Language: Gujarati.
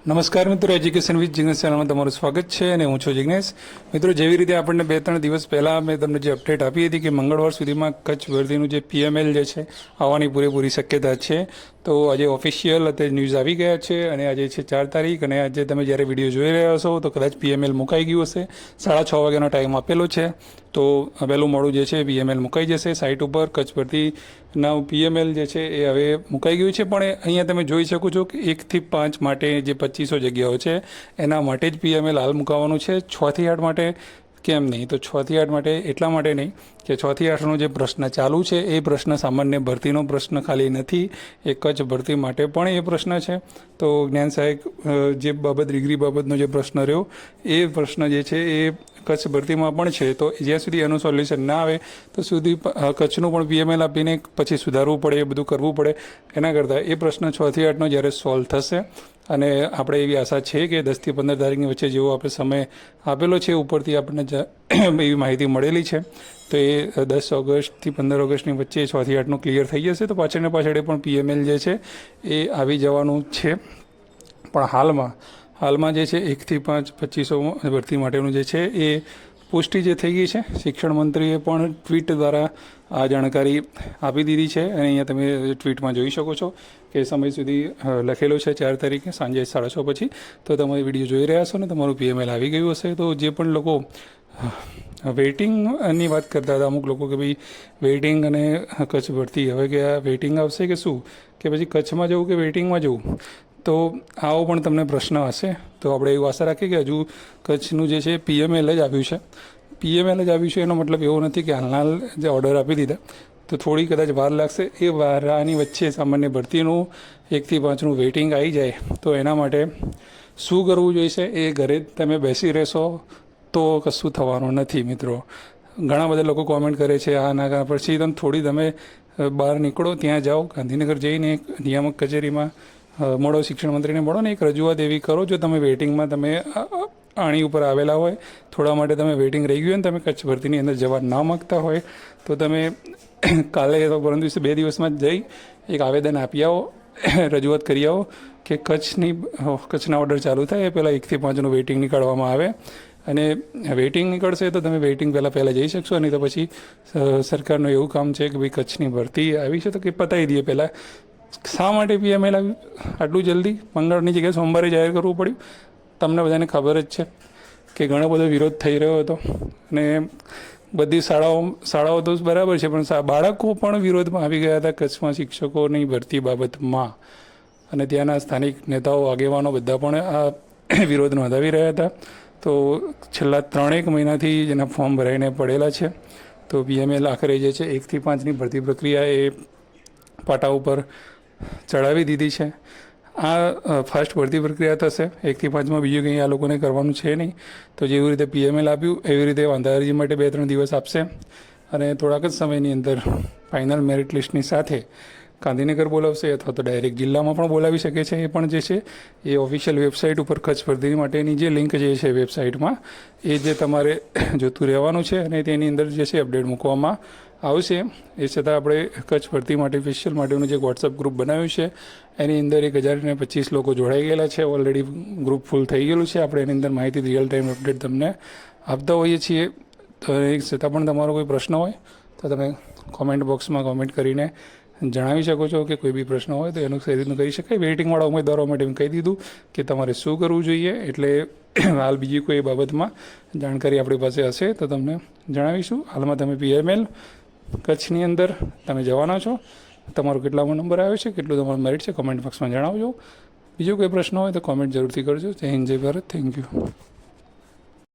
નમસ્કાર મિત્રો, એજ્યુકેશન વિથ જિગ્નેશ ચેનલમાં તમારું સ્વાગત છે અને હું છું જિગ્નેશ. મિત્રો, જેવી રીતે આપણને 2-3 દિવસ પહેલાં મેં તમને જે અપડેટ આપી હતી કે મંગળવાર સુધીમાં કચ્છ ભરતીનું જે PML જે છે આવવાની પૂરેપૂરી શક્યતા છે. તો આજે ઓફિશિયલ અત્યારે ન્યૂઝ આવી ગયા છે અને આજે છે 4 તારીખ અને આજે તમે જ્યારે વિડીયો જોઈ રહ્યા હશો તો કદાચ PML મુકાઈ ગયું હશે. 6:30 વાગ્યાનો ટાઈમ આપેલો છે. તો વહેલું મોડું જે છે PML મુકાઈ જશે સાઇટ ઉપર. કચ્છ ભરતીના PML જે છે એ હવે મુકાઈ ગયું છે, પણ અહીંયા તમે જોઈ શકો છો કે 1 થી 5 માટે જે 2500 જગ્યાઓ છે એના માટે જ PML હાલ મુકાવાનું છે. 6 થી 8 માટે કેમ નહીં? તો 6 થી 8 માટે એટલા માટે નહીં કે 6 થી 8નો જે પ્રશ્ન ચાલુ છે એ પ્રશ્ન સામાન્ય ભરતીનો પ્રશ્ન ખાલી નથી, એ કચ્છ ભરતી માટે પણ એ પ્રશ્ન છે. તો જ્ઞાન સહાયક જે બાબત ડિગ્રી બાબતનો જે પ્રશ્ન રહ્યો એ પ્રશ્ન જે છે એ કચ્છ ભરતીમાં પણ છે. તો જ્યાં સુધી એનું સોલ્યુશન ના આવે તો સુધી કચ્છનું પણ PML આપીને પછી સુધારવું પડે, એ બધું કરવું પડે. એના કરતાં એ પ્રશ્ન 6 થી 8નો જ્યારે સોલ્વ થશે અને આપણે એવી આશા છે કે 10 થી 15 તારીખની વચ્ચે જેવો આપણે સમય આપેલો છે ઉપરથી આપણને એવી માહિતી મળેલી છે, તો એ 10 ઓગસ્ટથી 15 ઓગસ્ટની વચ્ચે 6 થી 8નું ક્લિયર થઈ જશે. તો પાછળને પાછળ પણ PML જે છે એ આવી જવાનું છે. પણ હાલમાં જે છે 1 થી 5 2500 ભરતી માટેનું જે છે એ પુષ્ટિ જે થઈ ગઈ છે. શિક્ષણ મંત્રીએ પણ ટ્વીટ દ્વારા આ જાણકારી આપી દીધી છે અને અહીંયા તમે ટ્વીટમાં જોઈ શકો છો કે સમય સુધી લખેલો છે 4 તારીખે સાંજે 6:30 પછી. તો તમે વિડીયો જોઈ રહ્યા છો ને તમારું PML આવી ગયું હશે. તો જે પણ લોકો વેઇટિંગની વાત કરતા હતા અમુક લોકો કે ભાઈ વેઇટિંગ અને કચ્છ ભરતી, હવે કે આ વેઇટિંગ આવશે કે શું, કે પછી કચ્છમાં જવું કે વેઇટિંગમાં જવું, તો આવો પણ તમને પ્રશ્ન હશે. તો આપણે એવી આશા રાખીએ કે હજુ કચ્છનું જે છે PML જ આવ્યું છે. PML જ આવ્યું છે એનો મતલબ એવો નથી કે હાલ જે ઓર્ડર આપી દીધા તો થોડી કદાચ વાર લાગશે. એ વારની વચ્ચે સામાન્ય ભરતીનું 1 થી 5નું વેઇટિંગ આવી જાય તો એના માટે શું કરવું જોઈશે? એ ઘરે તમે બેસી રહેશો તો કશું થવાનું નથી. મિત્રો, ઘણા બધા લોકો કોમેન્ટ કરે છે આ ના, પછી તમે બહાર નીકળો, ત્યાં જાઓ, ગાંધીનગર જઈને એક નિયામક કચેરીમાં મળો, શિક્ષણ મંત્રીને મળો ને એક રજૂઆત એવી કરો. જો તમે વેઇટિંગમાં તમે આણી ઉપર આવેલા હોય, થોડા માટે તમે વેઇટિંગ રહી ગયું હોય ને તમે કચ્છ ભરતીની અંદર જવા ના માગતા હોય તો તમે કાલે તો પરમ દિવસે 2 દિવસમાં જ જઈ એક આવેદન આપી આવો, રજૂઆત કરી આવો કે કચ્છના ઓર્ડર ચાલુ થાય એ પહેલાં 1 થી 5નું વેઇટિંગ નીકાળવામાં આવે. અને વેઇટિંગ નીકળશે તો તમે વેઇટિંગ પહેલાં જઈ શકશો. નહીં તો પછી સરકારનું એવું કામ છે કે ભાઈ કચ્છની ભરતી આવી છે તો કે પતાવી દઈએ પહેલાં. શા માટે PML આવ્યું આટલું જલ્દી? મંગળવારની જગ્યાએ સોમવારે જાહેર કરવું પડ્યું? તમને બધાને ખબર જ છે કે ઘણો બધો વિરોધ થઈ રહ્યો હતો અને બધી શાળાઓ તો બરાબર છે પણ બાળકો પણ વિરોધમાં આવી ગયા હતા કચ્છમાં શિક્ષકોની ભરતી બાબતમાં. અને ત્યાંના સ્થાનિક નેતાઓ, આગેવાનો બધા પણ આ વિરોધ નોંધાવી રહ્યા હતા. તો છેલ્લા 3-1 મહિનાથી જેના ફોર્મ ભરાઈને પડેલા છે. તો PML આખરે જે છે 1 થી 5ની ભરતી પ્રક્રિયા એ પાટા ઉપર ચડાવી દીધી છે. આ ફાસ્ટ ભરતી પ્રક્રિયા થશે. 1 થી 5માં બીજું કંઈ આ લોકોને કરવાનું છે નહીં. તો જેવી રીતે PML આપ્યું એવી રીતે વાંધા અરજી માટે 2-3 દિવસ આપશે અને થોડાક જ સમયની અંદર ફાઇનલ મેરિટ લિસ્ટની સાથે ગાંધીનગર બોલાવશે અથવા તો ડાયરેક્ટ જિલ્લામાં પણ બોલાવી શકે છે. એ પણ જે છે એ ઓફિશિયલ વેબસાઇટ ઉપર કચ્છ ભરતી માટેની જે લિંક જે છે વેબસાઇટમાં એ જે તમારે જોતું રહેવાનું છે અને તેની અંદર જે છે અપડેટ મૂકવામાં આવશે. એ છતાં આપણે કચ્છ ભરતી માટે ઓફિશિયલ માટેનું જે વોટ્સઅપ ગ્રુપ બનાવ્યું છે એની અંદર 1025 લોકો જોડાઈ ગયેલા છે. ઓલરેડી ગ્રુપ ફૂલ થઈ ગયેલું છે. આપણે એની અંદર માહિતી રિયલ ટાઈમ અપડેટ તમને આપતા હોઈએ છીએ. તો એ છતાં પણ તમારો કોઈ પ્રશ્ન હોય તો તમે કોમેન્ટ બોક્સમાં કોમેન્ટ કરીને જણાવી શકો છો કે કોઈ બી પ્રશ્ન હોય તો એનું કઈ રીતનું કરી શકાય. વેઇટિંગવાળા ઉમેદવારો માટે કહી દીધું કે તમારે શું કરવું જોઈએ. એટલે હાલ બીજી કોઈ બાબતમાં જાણકારી આપણી પાસે હશે તો તમને જણાવીશું. હાલમાં તમે PML કચ્છની અંદર તમે જવાના છો. તમારો કેટલામો નંબર આવ્યો છે, કેટલું તમારું મેરિટ છે, કોમેન્ટ બોક્સમાં જણાવજો. બીજો કોઈ પ્રશ્ન હોય તો કોમેન્ટ જરૂરથી કરજો. જય હિન્દ, જય ભારત. Thank you.